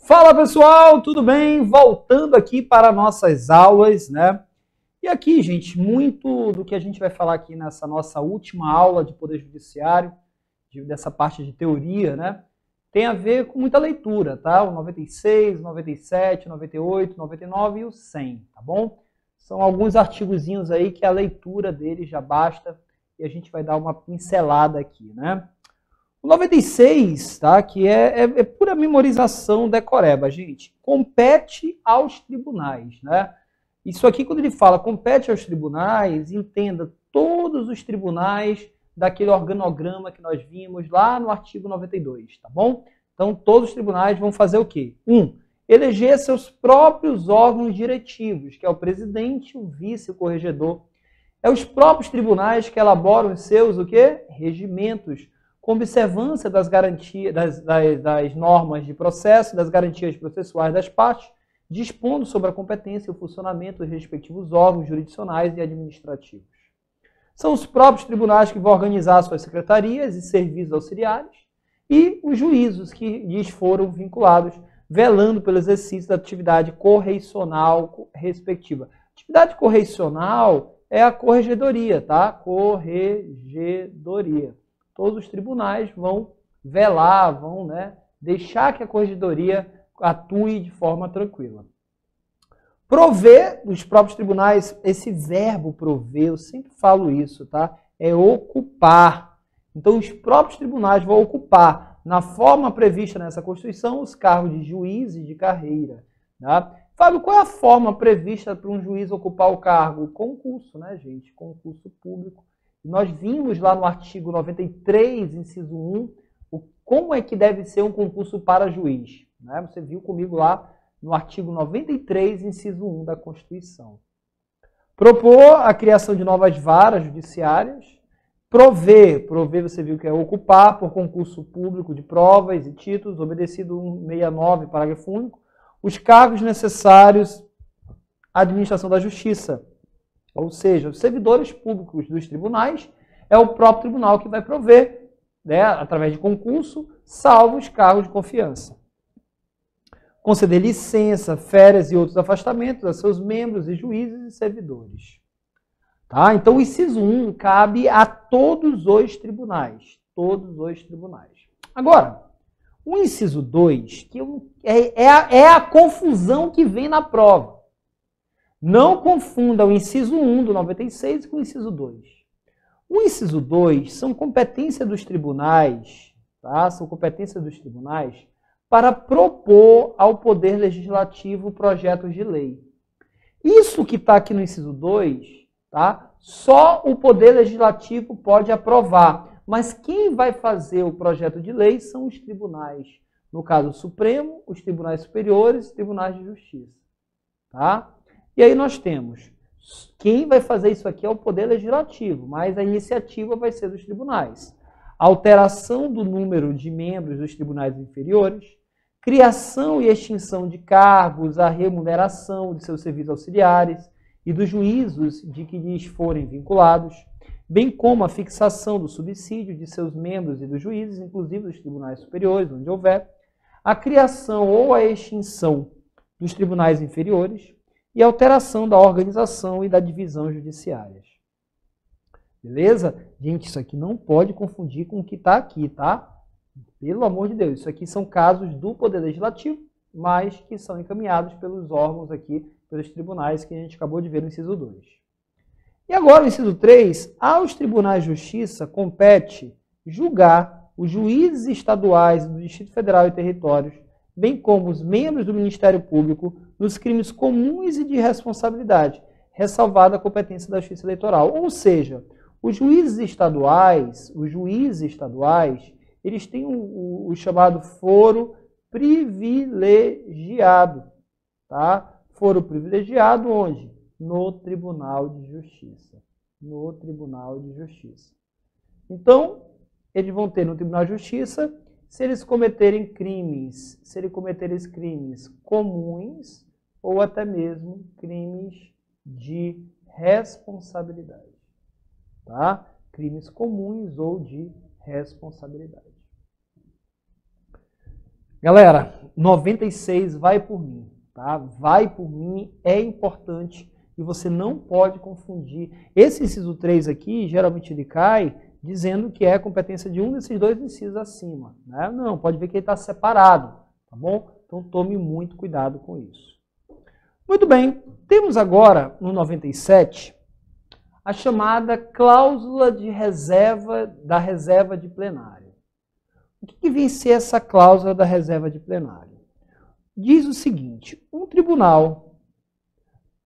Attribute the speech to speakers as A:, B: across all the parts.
A: Fala pessoal, tudo bem? Voltando aqui para nossas aulas, né? E aqui, gente, muito do que a gente vai falar aqui nessa nossa última aula de Poder Judiciário, dessa parte de teoria, né? Tem a ver com muita leitura, tá? O 96, 97, 98, 99 e o 100, tá bom? São alguns artigozinhos aí que a leitura deles já basta e a gente vai dar uma pincelada aqui, né? O 96, tá? Que é pura memorização decoreba, gente. Compete aos tribunais, né? Isso aqui, quando ele fala compete aos tribunais, entenda todos os tribunais daquele organograma que nós vimos lá no artigo 92, tá bom? Então, todos os tribunais vão fazer o quê? Eleger seus próprios órgãos diretivos, que é o presidente, o vice, o corregedor. É os próprios tribunais que elaboram os seus, o quê? Regimentos, com observância das garantias, das normas de processo, das garantias processuais das partes, dispondo sobre a competência e o funcionamento dos respectivos órgãos jurisdicionais e administrativos. São os próprios tribunais que vão organizar suas secretarias e serviços auxiliares e os juízos que lhes foram vinculados, velando pelo exercício da atividade correicional respectiva. Atividade correicional é a corregedoria, tá? Corregedoria. Todos os tribunais vão velar, vão, né, deixar que a corregedoria atue de forma tranquila. Prover, os próprios tribunais, esse verbo prover, eu sempre falo isso, tá? É ocupar. Então, os próprios tribunais vão ocupar, na forma prevista nessa Constituição, os cargos de juízes de carreira. Tá? Fábio, qual é a forma prevista para um juiz ocupar o cargo? Concurso, né, gente? Concurso público. Nós vimos lá no artigo 93, inciso 1, como é que deve ser um concurso para juiz. Né? Você viu comigo lá no artigo 93, inciso 1 da Constituição. Propor a criação de novas varas judiciárias. Prover você viu que é ocupar por concurso público de provas e títulos, obedecido 169, parágrafo único, os cargos necessários à administração da justiça. Ou seja, os servidores públicos dos tribunais é o próprio tribunal que vai prover, né, através de concurso, salvo os cargos de confiança. Conceder licença, férias e outros afastamentos a seus membros e juízes e servidores. Tá? Então, o inciso 1 cabe a todos os tribunais. Todos os tribunais. Agora, o inciso 2, que é a confusão que vem na prova. Não confunda o inciso 1 do 96 com o inciso 2. O inciso 2 são competências dos tribunais, tá? São competências dos tribunais para propor ao Poder Legislativo projetos de lei. Isso que está aqui no inciso 2, tá? Só o Poder Legislativo pode aprovar, mas quem vai fazer o projeto de lei são os tribunais. No caso, o Supremo, os tribunais superiores e os tribunais de justiça. Tá? E aí nós temos, quem vai fazer isso aqui é o Poder Legislativo, mas a iniciativa vai ser dos tribunais. Alteração do número de membros dos tribunais inferiores, criação e extinção de cargos, a remuneração de seus serviços auxiliares e dos juízos de que lhes forem vinculados, bem como a fixação do subsídio de seus membros e dos juízes, inclusive dos tribunais superiores, onde houver, a criação ou a extinção dos tribunais inferiores, e alteração da organização e da divisão judiciárias. Beleza? Gente, isso aqui não pode confundir com o que está aqui, tá? Pelo amor de Deus, isso aqui são casos do Poder Legislativo, mas que são encaminhados pelos órgãos aqui, pelos tribunais que a gente acabou de ver no inciso 2. E agora, no inciso 3, aos tribunais de justiça compete julgar os juízes estaduais do Distrito Federal e territórios, bem como os membros do Ministério Público, nos crimes comuns e de responsabilidade, ressalvada a competência da Justiça Eleitoral. Ou seja, os juízes estaduais, eles têm o chamado foro privilegiado. Tá? Foro privilegiado onde? No Tribunal de Justiça. No Tribunal de Justiça. Então, eles vão ter no Tribunal de Justiça, se eles cometerem crimes, comuns ou até mesmo crimes de responsabilidade. Tá? Crimes comuns ou de responsabilidade. Galera, 96 vai por mim, tá? Vai por mim é importante e você não pode confundir. Esse inciso 3 aqui, geralmente ele cai dizendo que é competência de um desses dois incisos acima, né? Não, pode ver que ele está separado, tá bom? Então tome muito cuidado com isso. Muito bem, temos agora no 97 a chamada cláusula de reserva da reserva de plenário. O que vem ser essa cláusula da reserva de plenário? Diz o seguinte, um tribunal,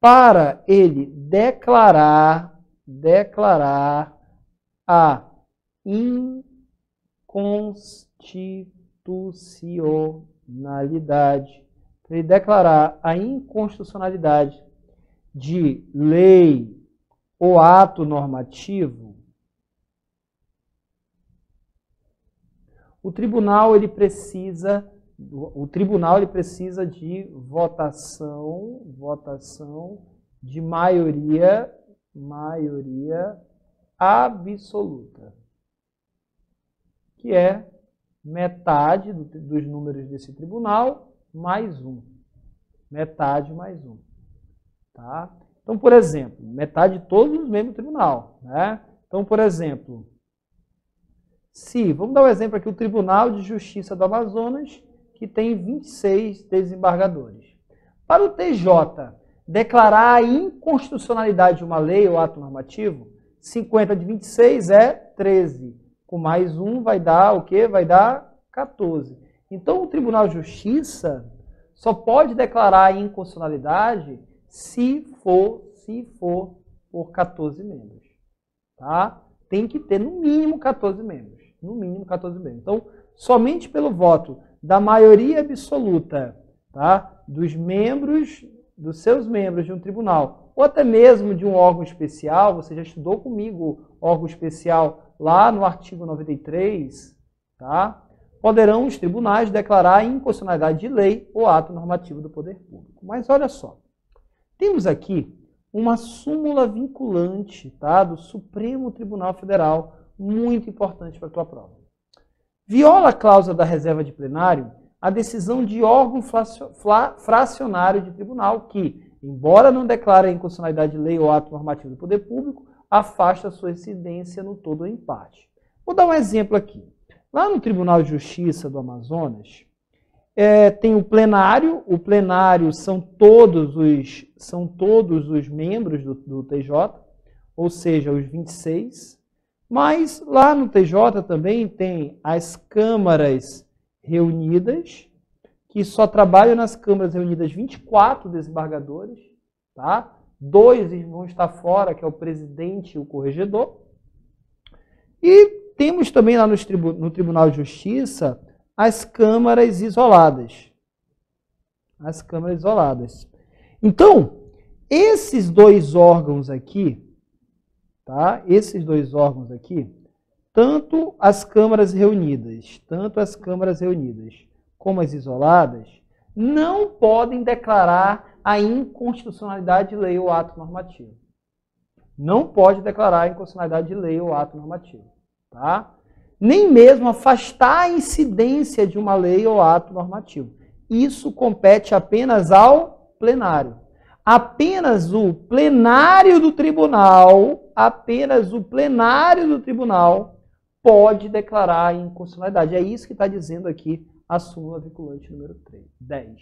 A: para ele declarar a inconstitucionalidade, para ele declarar a inconstitucionalidade de lei ou ato normativo, o tribunal ele precisa de votação de maioria absoluta, que é metade dos números desse tribunal mais um. Metade mais um. Tá? Então, por exemplo, metade de todos os membros do tribunal. Né? Então, por exemplo, vamos dar um exemplo aqui, o Tribunal de Justiça do Amazonas, que tem 26 desembargadores. Para o TJ declarar a inconstitucionalidade de uma lei ou ato normativo, 50 de 26 é 13. Com mais um vai dar o quê? Vai dar 14. Então, o Tribunal de Justiça só pode declarar a inconstitucionalidade se for por 14 membros. Tá? Tem que ter no mínimo 14 membros. No mínimo 14 membros. Então, somente pelo voto da maioria absoluta, tá? Dos seus membros de um tribunal, ou até mesmo de um órgão especial, você já estudou comigo órgão especial lá no artigo 93, tá? Poderão os tribunais declarar a inconstitucionalidade de lei ou ato normativo do poder público. Mas olha só, temos aqui uma súmula vinculante, tá? Do Supremo Tribunal Federal, muito importante para a tua prova. Viola a cláusula da reserva de plenário a decisão de órgão fracionário de tribunal que, embora não declare a inconstitucionalidade de lei ou ato normativo do poder público, afasta sua incidência no todo ou em parte. Vou dar um exemplo aqui. Lá no Tribunal de Justiça do Amazonas, tem o plenário são todos os membros do TJ, ou seja, os 26, mas lá no TJ também tem as câmaras reunidas, que só trabalham nas câmaras reunidas 24 desembargadores, tá? 2 vão estar fora, que é o presidente e o corregedor. E temos também lá no Tribunal de Justiça as câmaras isoladas. As câmaras isoladas. Então, esses dois órgãos aqui, tá? Esses dois órgãos aqui, tanto as câmaras reunidas como as isoladas, não podem declarar a inconstitucionalidade de lei ou ato normativo. Não pode declarar a inconstitucionalidade de lei ou ato normativo. Tá? Nem mesmo afastar a incidência de uma lei ou ato normativo. Isso compete apenas ao plenário. Apenas o plenário do tribunal, pode declarar a inconstitucionalidade. É isso que está dizendo aqui a súmula vinculante número 10.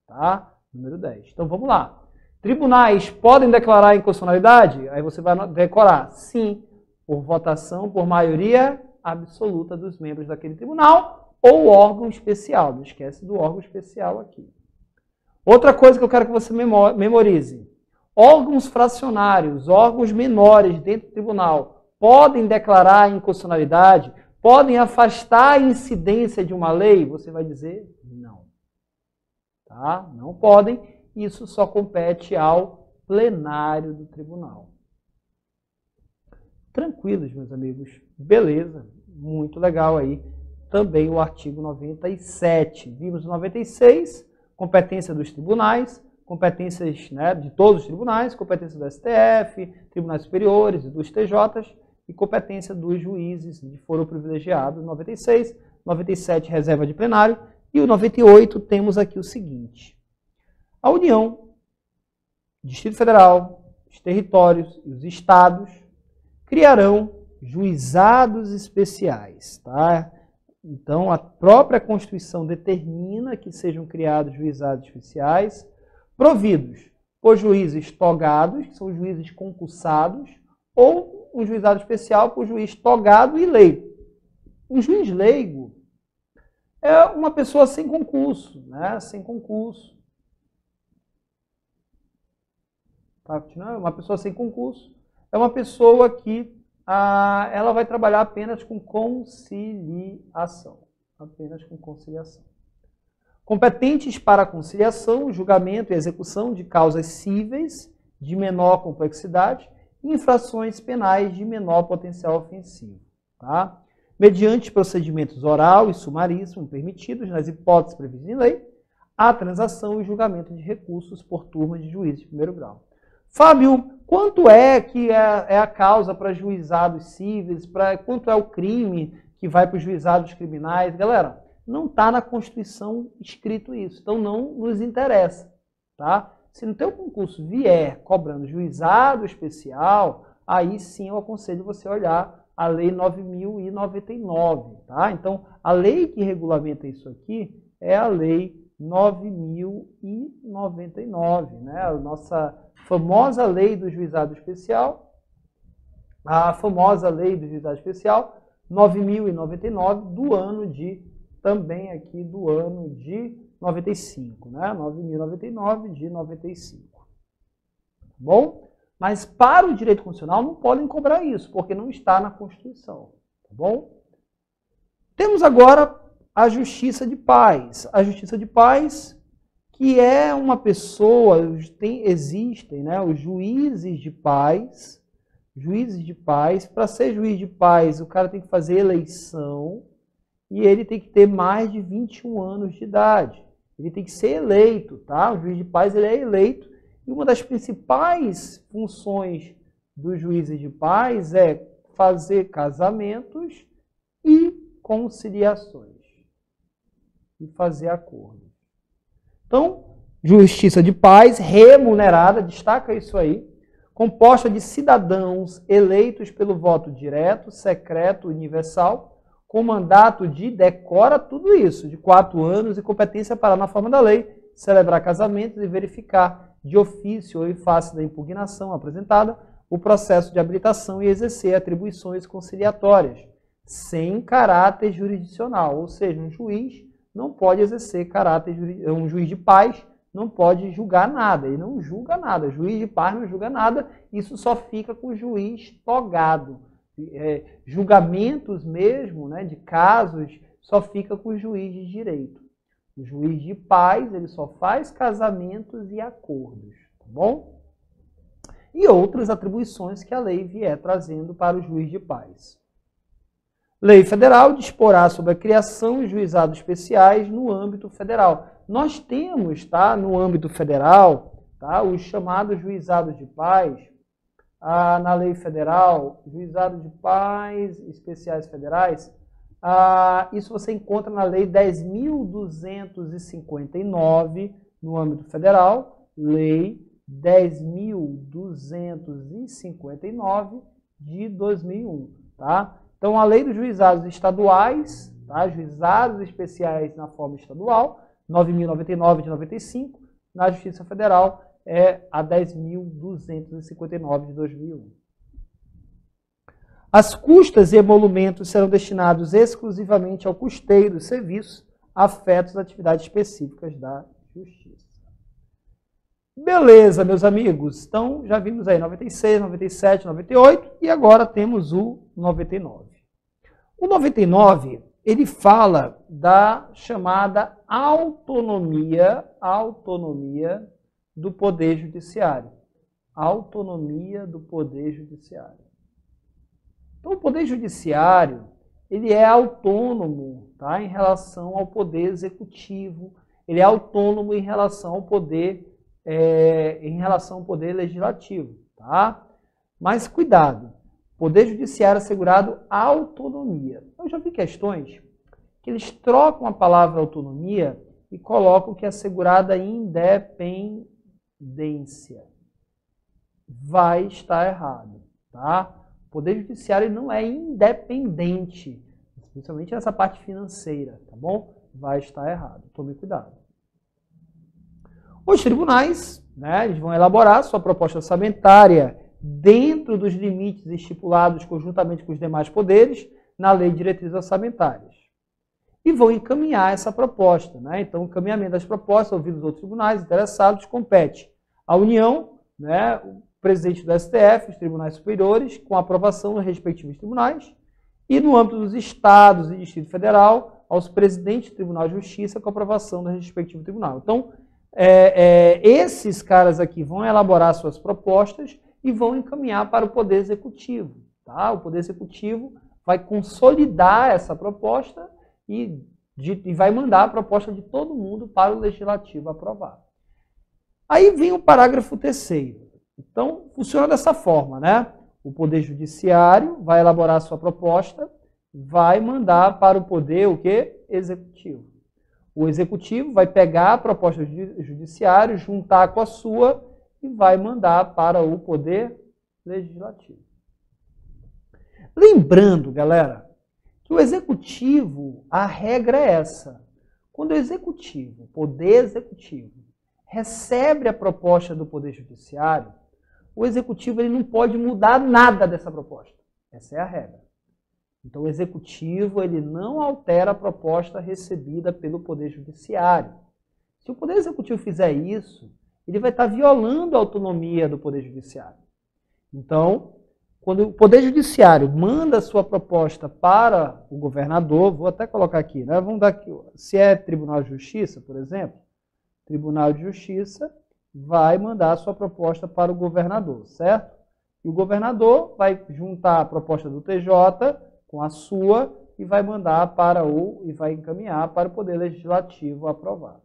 A: Tá? Número 10. Então vamos lá. Tribunais podem declarar a inconstitucionalidade? Aí você vai decorar. Sim, por votação, por maioria absoluta dos membros daquele tribunal ou órgão especial. Não esquece do órgão especial aqui. Outra coisa que eu quero que você memorize. Órgãos fracionários, órgãos menores dentro do tribunal, podem declarar a inconstitucionalidade? Podem afastar a incidência de uma lei? Você vai dizer não. Tá? Não podem. Isso só compete ao plenário do tribunal. Tranquilos, meus amigos. Beleza. Muito legal aí. Também o artigo 97. Vimos o 96, competência dos tribunais, competências, né, de todos os tribunais, competência do STF, tribunais superiores e dos TJs, e competência dos juízes de foro privilegiado, 96, 97, reserva de plenário, E o 98 temos aqui o seguinte: a União, Distrito Federal, os territórios e os estados criarão juizados especiais, tá? Então, a própria Constituição determina que sejam criados juizados especiais, providos por juízes togados, que são juízes concursados, ou um juizado especial por juiz togado e leigo. Um juiz leigo é uma pessoa sem concurso, né? Sem concurso. Tá? Uma pessoa sem concurso é uma pessoa que ela vai trabalhar apenas com conciliação. Apenas com conciliação. Competentes para a conciliação, julgamento e execução de causas cíveis de menor complexidade e infrações penais de menor potencial ofensivo. Tá? Mediante procedimentos oral e sumaríssimo permitidos, nas hipóteses previstas em lei, a transação e julgamento de recursos por turma de juízes de primeiro grau. Fábio, quanto é que é a causa para juizados cíveis? Quanto é o crime que vai para os juizados criminais? Galera, não está na Constituição escrito isso, então não nos interessa. Tá? Se no teu concurso vier cobrando juizado especial, aí sim eu aconselho você olhar a Lei 9.099. Tá? Então, a lei que regulamenta isso aqui é a Lei 9.099, né? A nossa famosa lei do juizado especial, a famosa lei do juizado especial, 9.099, do ano de, também aqui do ano de 95, né? 9.099 de 95. Tá bom? Mas para o direito constitucional não podem cobrar isso, porque não está na Constituição. Tá bom? Temos agora a Justiça de Paz. A Justiça de Paz, que é uma pessoa, existem, né, os juízes de paz. Juízes de paz, para ser juiz de paz, o cara tem que fazer eleição e ele tem que ter mais de 21 anos de idade. Ele tem que ser eleito, tá? O juiz de paz, ele é eleito. E uma das principais funções dos juízes de paz é fazer casamentos e conciliações. E fazer acordos. Então, justiça de paz remunerada, destaca isso aí, composta de cidadãos eleitos pelo voto direto, secreto, universal, com mandato de, decora tudo isso, de 4 anos e competência para, na forma da lei, celebrar casamentos e verificar de ofício ou em face da impugnação apresentada o processo de habilitação e exercer atribuições conciliatórias, sem caráter jurisdicional, ou seja, um juiz não pode exercer caráter jurídico, um juiz de paz não pode julgar nada, ele não julga nada, juiz de paz não julga nada, isso só fica com o juiz togado. Julgamentos mesmo, né, de casos, só fica com o juiz de direito. O juiz de paz, ele só faz casamentos e acordos, tá bom? E outras atribuições que a lei vier trazendo para o juiz de paz. Lei federal disporá sobre a criação de juizados especiais no âmbito federal. Nós temos, tá, no âmbito federal, tá, os chamados juizados de paz, na lei federal, juizados de paz especiais federais, isso você encontra na lei 10.259 no âmbito federal, lei 10.259 de 2001, tá? Então, a lei dos juizados estaduais, tá? Juizados especiais na forma estadual, 9.099 de 95, na Justiça Federal é a 10.259 de 2001. As custas e emolumentos serão destinados exclusivamente ao custeio dos serviços afetos às atividades específicas da Justiça. Beleza, meus amigos. Então, já vimos aí 96, 97, 98 e agora temos o 99. O 99, ele fala da chamada autonomia do Poder Judiciário. Autonomia do Poder Judiciário. Então, o Poder Judiciário, ele é autônomo, tá, em relação ao Poder Executivo, ele é autônomo em relação ao Poder Legislativo, tá? Mas cuidado, Poder Judiciário assegurado autonomia. Eu já vi questões que eles trocam a palavra autonomia e colocam que é assegurada independência. Vai estar errado, tá? O Poder Judiciário não é independente, principalmente nessa parte financeira, tá bom? Vai estar errado, tome cuidado. Os tribunais, né, eles vão elaborar sua proposta orçamentária dentro dos limites estipulados conjuntamente com os demais poderes na Lei de Diretrizes Orçamentárias. E vão encaminhar essa proposta, né? Então, o encaminhamento das propostas, ouvindo os outros tribunais interessados, compete à União, né, o presidente do STF, os tribunais superiores, com aprovação dos respectivos tribunais, e no âmbito dos estados e Distrito Federal, aos presidentes do Tribunal de Justiça, com aprovação do respectivo tribunal. Então, esses caras aqui vão elaborar suas propostas e vão encaminhar para o Poder Executivo. Tá? O Poder Executivo vai consolidar essa proposta e vai mandar a proposta de todo mundo para o Legislativo aprovar. Aí vem o parágrafo 3º. Então, funciona dessa forma, né? O Poder Judiciário vai elaborar a sua proposta, vai mandar para o Poder o quê? Executivo. O Executivo vai pegar a proposta do Judiciário, juntar com a sua e vai mandar para o Poder Legislativo. Lembrando, galera, que o Executivo, a regra é essa. Quando o Executivo, o Poder Executivo, recebe a proposta do Poder Judiciário, o Executivo ele não pode mudar nada dessa proposta. Essa é a regra. Então, o Executivo ele não altera a proposta recebida pelo Poder Judiciário. Se o Poder Executivo fizer isso, ele vai estar violando a autonomia do Poder Judiciário. Então, quando o Poder Judiciário manda a sua proposta para o governador, vou até colocar aqui, né? Vamos dar aqui, se é Tribunal de Justiça, por exemplo, Tribunal de Justiça vai mandar a sua proposta para o governador, certo? E o governador vai juntar a proposta do TJ com a sua e vai mandar e vai encaminhar para o Poder Legislativo aprovar.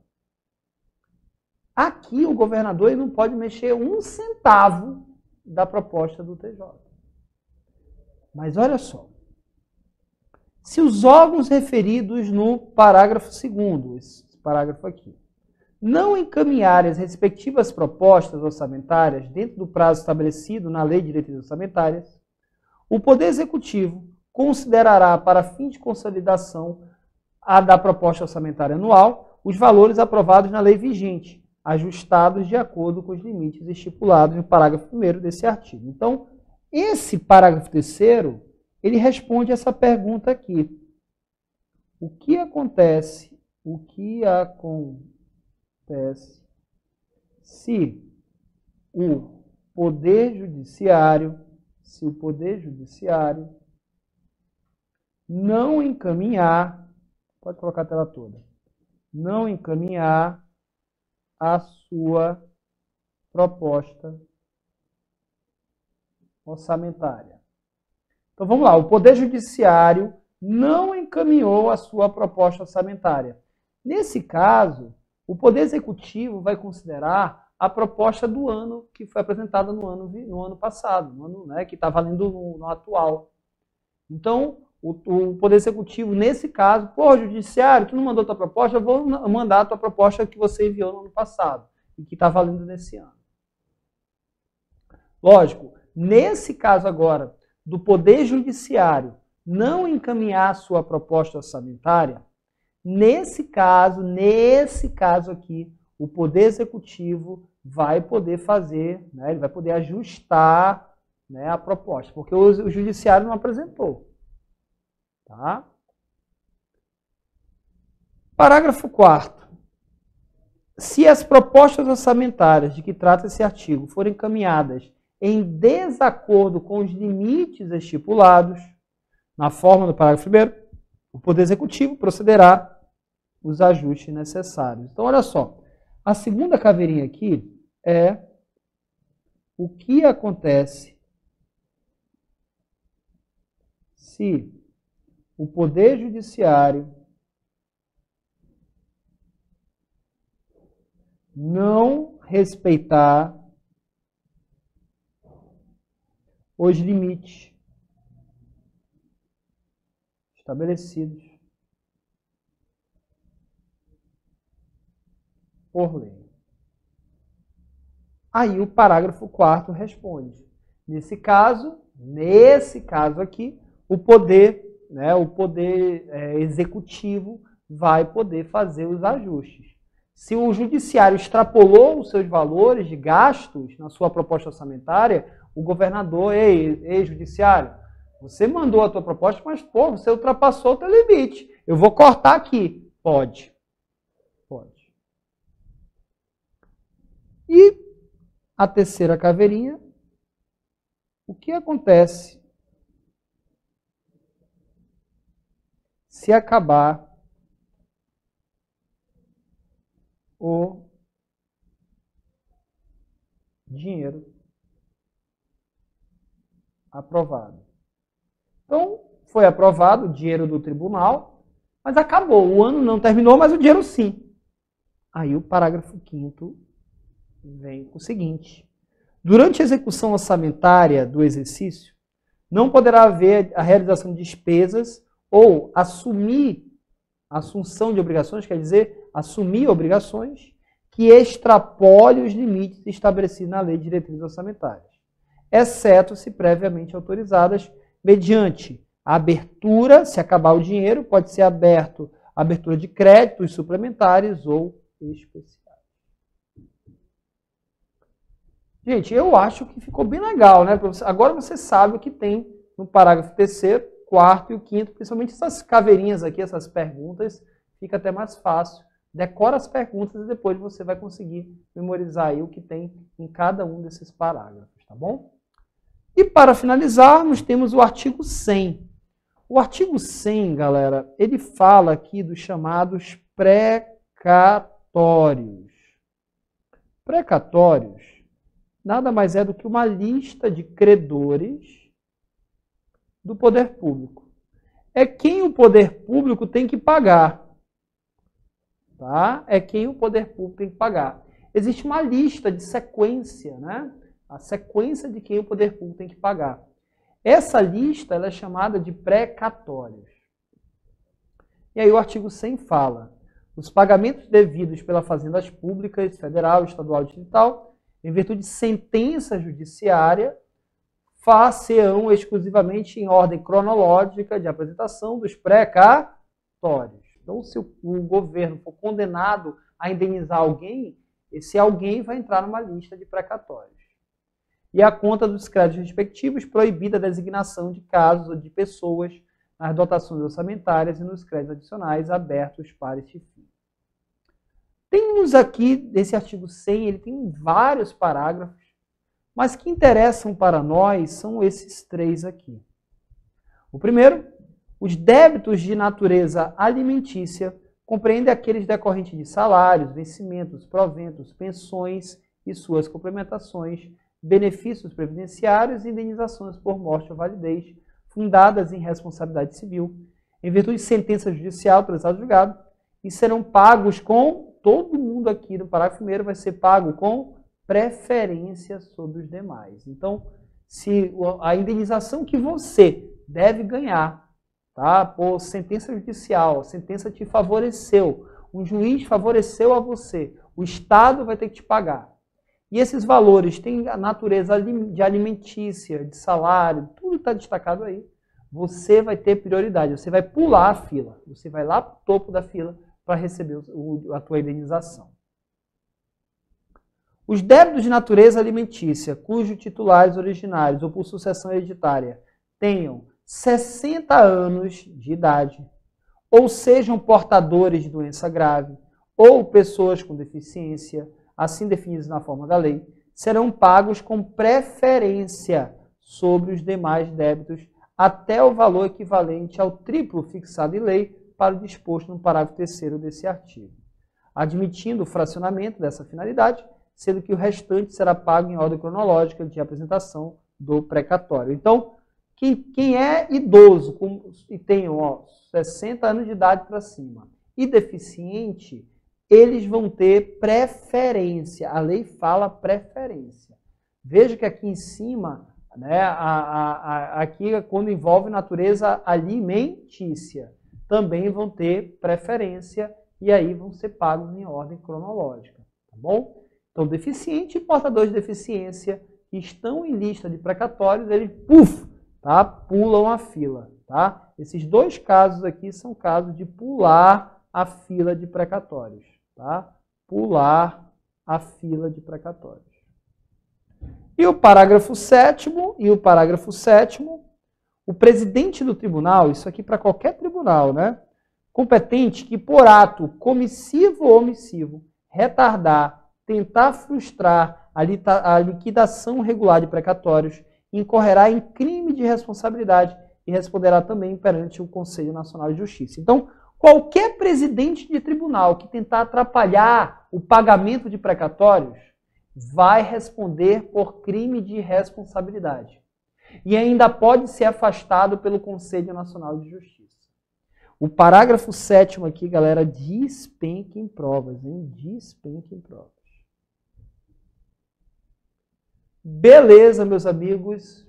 A: Aqui o governador ele não pode mexer um centavo da proposta do TJ. Mas olha só, se os órgãos referidos no parágrafo 2º, esse parágrafo aqui, não encaminharem as respectivas propostas orçamentárias dentro do prazo estabelecido na Lei de Diretrizes Orçamentárias, o Poder Executivo considerará, para fim de consolidação da proposta orçamentária anual, os valores aprovados na lei vigente, ajustados de acordo com os limites estipulados no parágrafo 1º desse artigo. Então, esse parágrafo 3º, ele responde essa pergunta aqui. O que acontece se o Poder Judiciário, não encaminhar, pode colocar a tela toda, não encaminhar a sua proposta orçamentária. Então vamos lá, o Poder Judiciário não encaminhou a sua proposta orçamentária. Nesse caso, o Poder Executivo vai considerar a proposta do ano que foi apresentada no ano passado, no ano, né, que está valendo no atual. Então, o Poder Executivo, nesse caso, pô, Judiciário, tu não mandou tua proposta, eu vou mandar a tua proposta que você enviou no ano passado e que está valendo nesse ano. Lógico, nesse caso agora, do Poder Judiciário não encaminhar a sua proposta orçamentária, nesse caso aqui, o Poder Executivo vai poder fazer, né, ele vai poder ajustar, né, a proposta, porque o Judiciário não apresentou. Tá? Parágrafo 4º. Se as propostas orçamentárias de que trata esse artigo forem encaminhadas em desacordo com os limites estipulados na forma do parágrafo 1º, o Poder Executivo procederá os ajustes necessários. Então, olha só, a segunda caveirinha aqui é o que acontece se o Poder Judiciário não respeitar os limites estabelecidos por lei. Aí o parágrafo 4º responde. Nesse caso aqui, o poder executivo vai poder fazer os ajustes. Se o judiciário extrapolou os seus valores de gastos na sua proposta orçamentária, o governador, ei, judiciário, você mandou a tua proposta, mas, você ultrapassou o teu limite. Eu vou cortar aqui. Pode. E a terceira caveirinha, o que acontece se acabar o dinheiro aprovado? Então, foi aprovado o dinheiro do tribunal, mas acabou. O ano não terminou, mas o dinheiro sim. Aí o parágrafo 5º vem com o seguinte. Durante a execução orçamentária do exercício, não poderá haver a realização de despesas ou assunção de obrigações, quer dizer, assumir obrigações que extrapolem os limites estabelecidos na Lei de Diretrizes Orçamentárias, exceto se previamente autorizadas mediante a abertura, se acabar o dinheiro, pode ser abertura de créditos suplementares ou especiais. Gente, eu acho que ficou bem legal, né? Agora você sabe o que tem no parágrafo 3º, 4º e o 5º, principalmente essas caveirinhas aqui, essas perguntas, fica até mais fácil. Decora as perguntas e depois você vai conseguir memorizar aí o que tem em cada um desses parágrafos, tá bom? E para finalizarmos, temos o artigo 100. O artigo 100, galera, ele fala aqui dos chamados precatórios. Precatórios nada mais é do que uma lista de credores do poder público. É quem o poder público tem que pagar. Tá? É quem o poder público tem que pagar. Existe uma lista de sequência, né? A sequência de quem o poder público tem que pagar. Essa lista ela é chamada de precatórios. E aí o artigo 100 fala: os pagamentos devidos pelas fazendas públicas, federal, estadual e distrital, em virtude de sentença judiciária, far-se-ão exclusivamente em ordem cronológica de apresentação dos precatórios. Então, se o governo for condenado a indenizar alguém, esse alguém vai entrar numa lista de precatórios. E a conta dos créditos respectivos, proibida a designação de casos ou de pessoas nas dotações orçamentárias e nos créditos adicionais abertos para este fim. Temos aqui, nesse artigo 100, ele tem vários parágrafos, mas que interessam para nós são esses 3 aqui. O primeiro, os débitos de natureza alimentícia compreendem aqueles decorrentes de salários, vencimentos, proventos, pensões e suas complementações, benefícios previdenciários e indenizações por morte ou validez, fundadas em responsabilidade civil, em virtude de sentença judicial transitada julgado, e serão pagos com, todo mundo aqui no parágrafo 1º vai ser pago com preferência sobre os demais. Então, se a indenização que você deve ganhar, tá, por sentença judicial, a sentença te favoreceu, um juiz favoreceu a você, o Estado vai ter que te pagar. E esses valores têm a natureza de alimentícia, de salário, tudo está destacado aí. Você vai ter prioridade, você vai pular a fila, você vai lá para o topo da fila para receber a tua indenização. Os débitos de natureza alimentícia, cujos titulares originários ou por sucessão hereditária tenham 60 anos de idade, ou sejam portadores de doença grave, ou pessoas com deficiência, assim definidos na forma da lei, serão pagos com preferência sobre os demais débitos até o valor equivalente ao triplo fixado em lei para o disposto no parágrafo 3º desse artigo, admitindo o fracionamento dessa finalidade, sendo que o restante será pago em ordem cronológica de apresentação do precatório. Então, quem é idoso e tem 60 anos de idade para cima e deficiente, eles vão ter preferência. A lei fala preferência. Veja que aqui em cima, né, aqui quando envolve natureza alimentícia, também vão ter preferência e aí vão ser pagos em ordem cronológica. bom? Então, deficiente e portador de deficiência que estão em lista de precatórios, eles, tá, pulam a fila, tá? Esses dois casos aqui são casos de pular a fila de precatórios, tá? Pular a fila de precatórios. E o parágrafo 7º, o presidente do tribunal, isso aqui para qualquer tribunal, né? Competente que por ato comissivo ou omissivo retardar, tentar frustrar a liquidação regular de precatórios, incorrerá em crime de responsabilidade e responderá também perante o Conselho Nacional de Justiça. Então, qualquer presidente de tribunal que tentar atrapalhar o pagamento de precatórios vai responder por crime de responsabilidade. E ainda pode ser afastado pelo Conselho Nacional de Justiça. O parágrafo 7º aqui, galera, despenca em provas, hein? Despenca em provas. Beleza, meus amigos.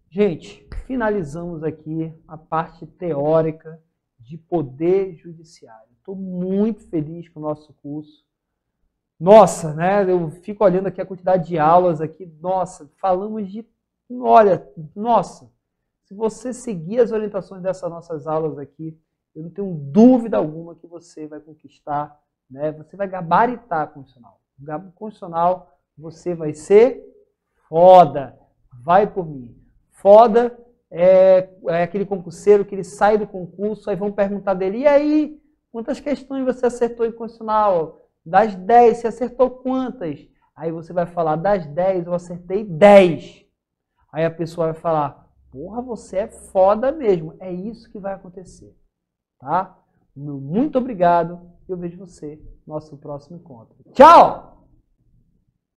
A: Gente, finalizamos aqui a parte teórica de poder judiciário. Estou muito feliz com o nosso curso. Nossa, né? Eu fico olhando aqui a quantidade de aulas aqui. Nossa, falamos de... Olha, nossa, se você seguir as orientações dessas nossas aulas aqui, eu não tenho dúvida alguma que você vai conquistar, né? Você vai gabaritar a constitucional. Constitucional, você vai ser foda. Vai por mim. Foda é aquele concurseiro que ele sai do concurso, aí vão perguntar dele, e aí, quantas questões você acertou em constitucional? Das 10, você acertou quantas? Aí você vai falar, das 10, eu acertei 10. Aí a pessoa vai falar, porra, você é foda mesmo. É isso que vai acontecer. Tá? Muito obrigado e eu vejo você no nosso próximo encontro. Tchau!